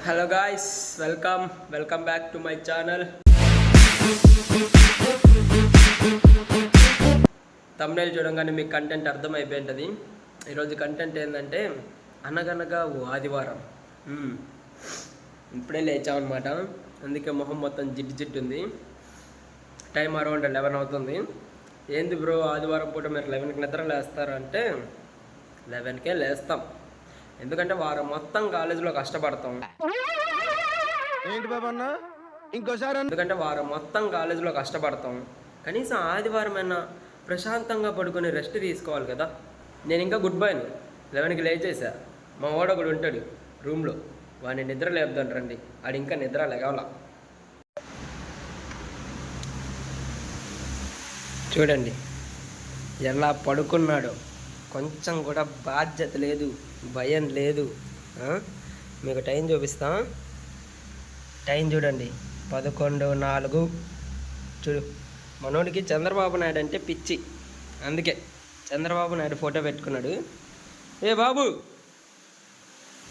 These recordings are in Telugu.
Hello guys, welcome back to my channel. Thumbnail చూడంగానే మీకు కంటెంట్ అర్థమైపోయింటుంది. ఈరోజు కంటెంట్ ఏంటంటే అనగనగా ఓ ఆదివారం. ఇప్పుడే లేచామన్నమాట, అందుకే మొహం మొత్తం జిడ్డు ఉంది. టైం అరౌండ్ 11 అవుతుంది. ఏంది బ్రో ఆదివారం పూట మీరు 11కి నిద్ర లేస్తారంటే 11కే లేస్తాం. ఎందుకంటే వారం మొత్తం కాలేజీలో కష్టపడతాం. ఎందుకంటే వారం మొత్తం కాలేజీలో కష్టపడతాం, కనీసం ఆదివారం అయినా ప్రశాంతంగా పడుకొని రెస్ట్ తీసుకోవాలి కదా. నేను ఇంకా గుడ్ బైని 11కి లేచేసా. మా వాడు ఒకడు ఉంటాడు రూమ్లో, వాడిని నిద్ర లేపుదాం రండి. ఆడు ఇంకా నిద్ర లేగల. చూడండి ఎలా పడుకున్నాడు. కొంచెం కూడా బాధ్యత లేదు, భయం లేదు. మీకు టైం చూపిస్తా. టైం చూడండి 11:04. చూడు, మనోడికి చంద్రబాబు నాయుడు అంటే పిచ్చి, అందుకే చంద్రబాబు నాయుడు ఫోటో పెట్టుకున్నాడు. ఏ బాబు,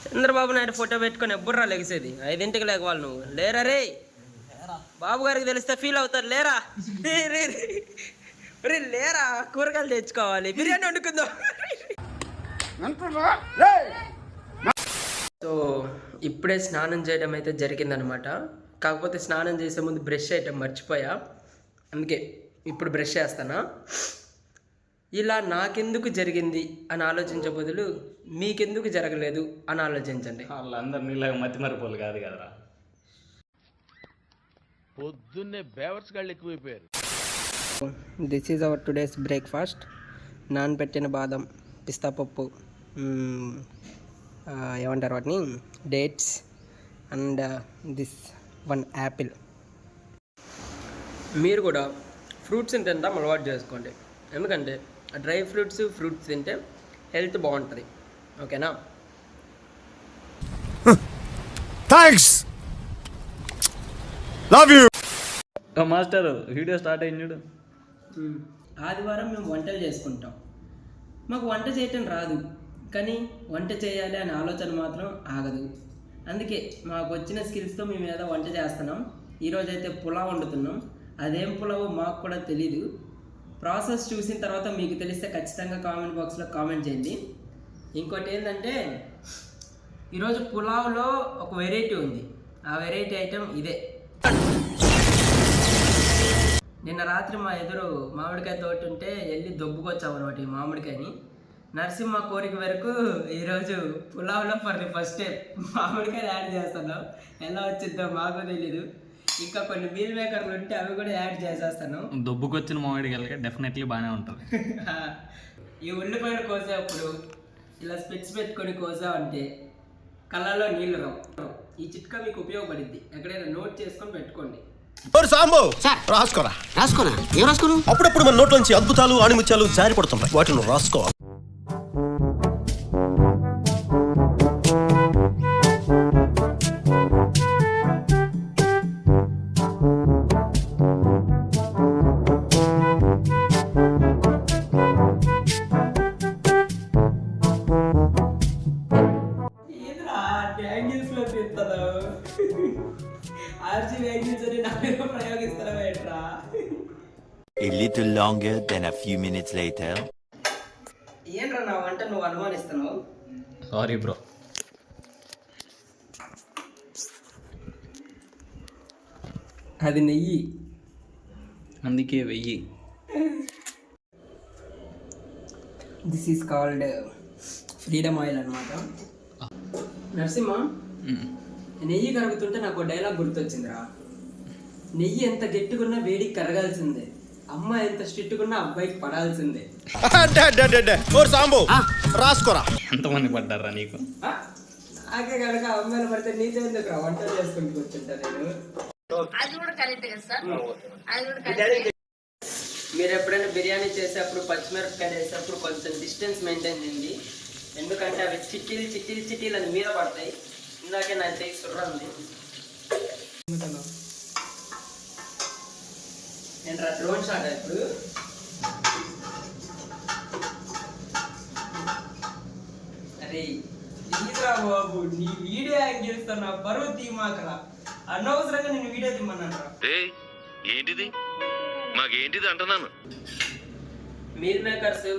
చంద్రబాబు నాయుడు ఫోటో పెట్టుకొని ఎప్పుడురా లెగిసేది? 5ంటికి లేకవాలి నువ్వు. లేరా రే, బాబు గారికి తెలిస్తే ఫీల్ అవుతారు. లేరా రే లేరా, కూరగాయలు తెచ్చుకోవాలి, బిర్యానీ వండుకుందాం. సో ఇప్పుడే స్నానం చేయడం అయితే జరిగిందనమాట. కాకపోతే స్నానం చేసే ముందు బ్రష్ చేయటం మర్చిపోయా, అందుకే ఇప్పుడు బ్రష్ చేస్తానా. ఇలా నాకెందుకు జరిగింది అని ఆలోచించే బదులు మీకెందుకు జరగలేదు అని ఆలోచించండి. వాళ్ళందరూ నీలాగా మతి మరిపోలు కాదు కదరా. పొద్దున్నే బేవర్స్ గాళ్ళు ఎక్కువైపోయారు. This is our today's breakfast. నానబెట్టిన బాదం, పిస్తా పప్పు, ఏమంటారు వాటిని, dates, and this one apple. మీరు కూడా ఫ్రూట్స్ని తింటాం అలవాటు చేసుకోండి, ఎందుకంటే డ్రై ఫ్రూట్స్ తింటే హెల్త్ బాగుంటుంది. ఓకేనా? Thanks, love you. Master video start అయింది. ఆదివారం మేము వంటలు చేసుకుంటాం. మాకు వంట చేయటం రాదు, కానీ వంట చేయాలి అనే ఆలోచన మాత్రం ఆగదు. అందుకే మాకు వచ్చిన స్కిల్స్తో మేము ఏదో వంట చేస్తున్నాం. ఈరోజైతే పులావ్ వండుతున్నాం. అదేం పులావో మాకు కూడా తెలీదు. ప్రాసెస్ చూసిన తర్వాత మీకు తెలిస్తే ఖచ్చితంగా కామెంట్ బాక్స్లో కామెంట్ చేయండి. ఇంకోటి ఏంటంటే ఈరోజు పులావ్లో ఒక వెరైటీ ఉంది. ఆ వెరైటీ ఐటెం ఇదే. నిన్న రాత్రి మా ఎదురు మామిడికాయ తోటి ఉంటే వెళ్ళి దొబ్బుకొచ్చామన్నమాట ఈ మామిడికాయని. నరసింహ కోరిక వరకు ఈరోజు పులావ్లో ఫర్ ది ఫస్ట్ టైం మామిడికాయ యాడ్ చేస్తున్నాం. ఎలా వచ్చిందో మాకు తెలీదు. ఇంకా కొన్ని మీల్ మేకర్లు ఉంటే అవి కూడా యాడ్ చేసేస్తాను. దొబ్బుకొచ్చిన మామిడికాయలకి డెఫినెట్లీ బాగానే ఉంటుంది. ఈ ఉల్లిపాయలు కోసేటప్పుడు ఇలా స్పెట్స్ పెట్టుకొని కోసామంటే కళ్ళలో నీళ్ళు రావు. ఈ చిట్కా మీకు ఉపయోగపడిద్ది. ఎక్కడైనా నోట్ చేసుకొని పెట్టుకోండి. సాంబో, రాసుకోరా. ఏం రాసుకోను? అప్పుడప్పుడు మన నోట్లోంచి అద్భుతాలు ఆణిముత్యాలు జారి పడుతున్నాయి, వాటిని రాసుకోవాలి. A little longer than a few minutes later. ఏంట్రా నా వంట నువ్వు అనుమానిస్తున్నావు? Sorry bro. అది నెయ్యి, అందుకే వెయ్యి. This is called freedom oil అనమాట. నరసింహ, నెయ్యి కరుగుతుంటే నాకు డైలాగ్ గుర్తొచ్చిందిరా. నెయ్యి ఎంత గట్టిగున్నా వేడికి కరగాల్సిందే, అమ్మ ఎంత స్ట్రిక్ట్గున్నా అబ్బాయికి పడాల్సిందే. సాంబో, రాసుకోరా. ఎంతమంది పడ్డారా నీకు? నాకే కనుక అమ్మాయిలు పడితే నీతో ఎందుకు వంట చేసుకుంటూ కూర్చుంటా నేను. మీరు ఎప్పుడైనా బిర్యానీ చేసేప్పుడు పచ్చిమిరపకాయలు వేసేప్పుడు కొంచెం డిస్టెన్స్ మెయింటైన్ చేయండి, ఎందుకంటే అవి చిట్టీలు అని మీద పడతాయి. ఇందాకే నా చేయి సుర్రంది. ఏంట్రా డ్రోన్ షాట్ ఇప్పుడు? అరే ప్లీజ్ ఆపరా బాబు, నీ వీడియో యాక్ట్ చేస్తున్నా, బరువు తీమాకరా. అనవసరంగా నేను వీడియో తీమన్నాను. ఏంటిది మాకేంటిది అంటున్నాను. మీల్ మేకర్స్,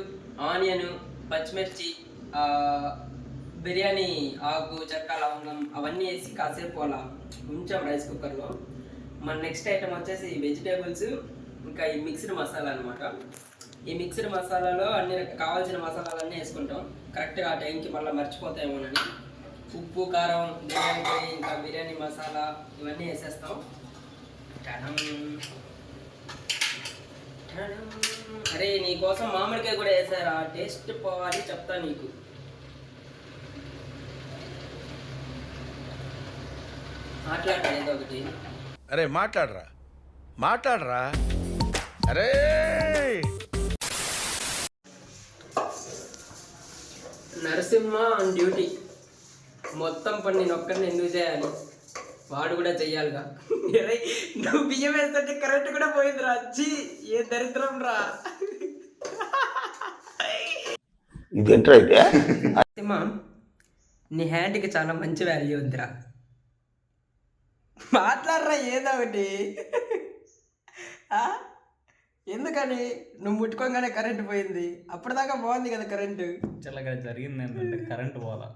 ఆనియన్, పచ్చిమిర్చి, బిర్యానీ ఆకు, చెక్క, లవంగం అవన్నీ వేసి కాసేపు అలా ఉంచాం రైస్ కుక్కర్లో. మన నెక్స్ట్ ఐటమ్ వచ్చేసి వెజిటేబుల్స్, ఇంకా ఈ మిక్స్డ్ మసాలా అనమాట. ఈ మిక్స్డ్ మసాలాలో అన్ని కావాల్సిన మసాలాలన్నీ వేసుకుంటాం కరెక్ట్గా ఆ టైంకి, మళ్ళీ మర్చిపోతాయేమోనని. ఉప్పు, కారం, బిర్యానీ పొడి, ఇంకా బిర్యానీ మసాలా ఇవన్నీ వేసేస్తాం. అరే నీకోసం మామిడికాయ కూడా వేసారా, టేస్ట్ పోవాలి చెప్తా నీకు. మాట్లాడరా ఏదో ఒకటి. అరే మాట్లాడరా అరే. Narasimha on duty. మొత్తం పని నేను ఒక్కరిని ఎందుకు చేయాలి, వాడు కూడా చెయ్యాలిగా. అరే నువ్వు బియ్యం వేస్తుంటే కరెంట్ కూడా పోయిందిరా. వచ్చి ఏ దరిద్రం రా. నరసింహ, నీ హ్యాండ్కి చాలా మంచి వాల్యూ ఉందిరా. మాట్లాడరా ఏదో ఒకటి. ఎందుకని నువ్వు ముట్టుకోగానే కరెంట్ పోయింది, అప్పటిదాకా బాగుంది కదా కరెంటు. చల్లగా జరిగింది ఏంటంటే కరెంట్ పోలా,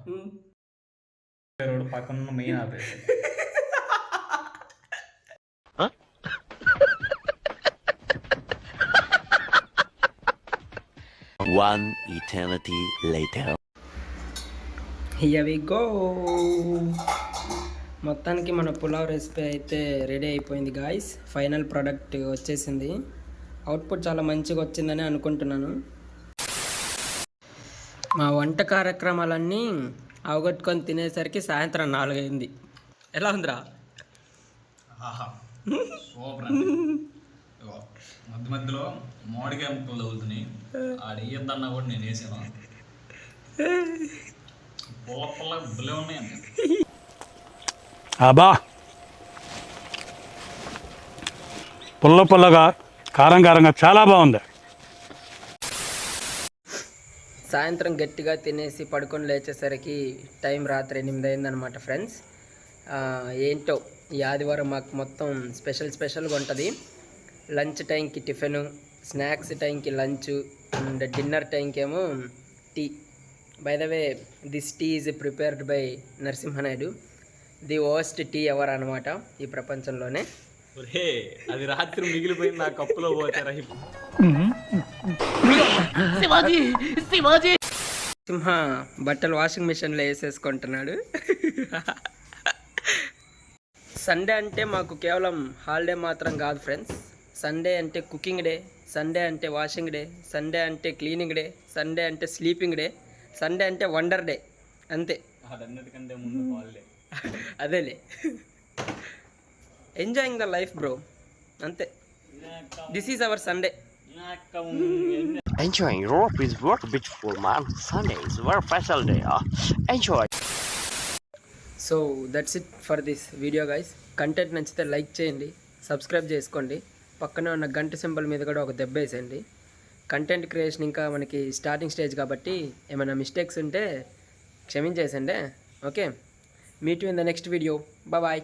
రోడ్డు పక్కన మెయిన్ ఆపేసి. One eternity later. Here we go. మొత్తానికి మన పులావ్ రెసిపీ అయితే రెడీ అయిపోయింది గాయస్. ఫైనల్ ప్రోడక్ట్ వచ్చేసింది. అవుట్పుట్ చాలా మంచిగా వచ్చిందని అనుకుంటున్నాను. మా వంట కార్యక్రమాలన్నీ అవగొట్టుకొని తినేసరికి సాయంత్రం 4 అయింది. ఎలా ఉందిరా? సూపర్. మధ్య మధ్యలో మామిడికాయ ముక్కలు తగులుతున్నాయి. ఆడ వేయద్దన్నా కూడా నేను వేసాను. పుల్ల పుల్ల భలే ఉన్నాయండి. అబ్బా, పుల్ల పుల్లగా కారం కారంగా చాలా బాగుంది. సాయంత్రం గట్టిగా తినేసి పడుకొని లేచేసరికి టైం రాత్రి 8 అయిందనమాట ఫ్రెండ్స్. ఏంటో ఈ ఆదివారం మాకు మొత్తం స్పెషల్గా ఉంటుంది. లంచ్ టైంకి టిఫిను, స్నాక్స్ టైంకి లంచ్, అండ్ డిన్నర్ టైంకి ఏమో tea. By the way this tea is prepared by Narasimha Naidu, the worst tea ever అనమాట ఈ ప్రపంచంలోనే. అది రాత్రి మిగిలిపోయింది ఆ కప్పులో పోతారా. సింహ బట్టలు వాషింగ్ మిషన్లో వేసేసుకుంటున్నాడు. సండే అంటే మాకు కేవలం హాలిడే మాత్రం కాదు ఫ్రెండ్స్. సండే అంటే కుకింగ్ డే, సండే అంటే వాషింగ్ డే, సండే అంటే క్లీనింగ్ డే, సండే అంటే స్లీపింగ్ డే, సండే అంటే వండర్ డే. అంతే. అదన్నిటికంటే ముందు హాలిడే. అదేలే, ఎంజాయింగ్ ద లైఫ్ బ్రో, అంతే. This is hour Sunday. Enjoying Europe is work beautiful man. Sunday is very special day. Enjoy. So that's it for this video guys. Content నచ్చితే లైక్ చేయండి, సబ్స్క్రైబ్ చేసుకోండి, పక్కనే ఉన్న గంట సింబల్ మీద కూడా ఒక దెబ్బ వేసేయండి. కంటెంట్ క్రియేషన్ ఇంకా మనకి స్టార్టింగ్ స్టేజ్ కాబట్టి ఏమైనా మిస్టేక్స్ ఉంటే క్షమించేసండి. Okay, meet you in the next video. Bye.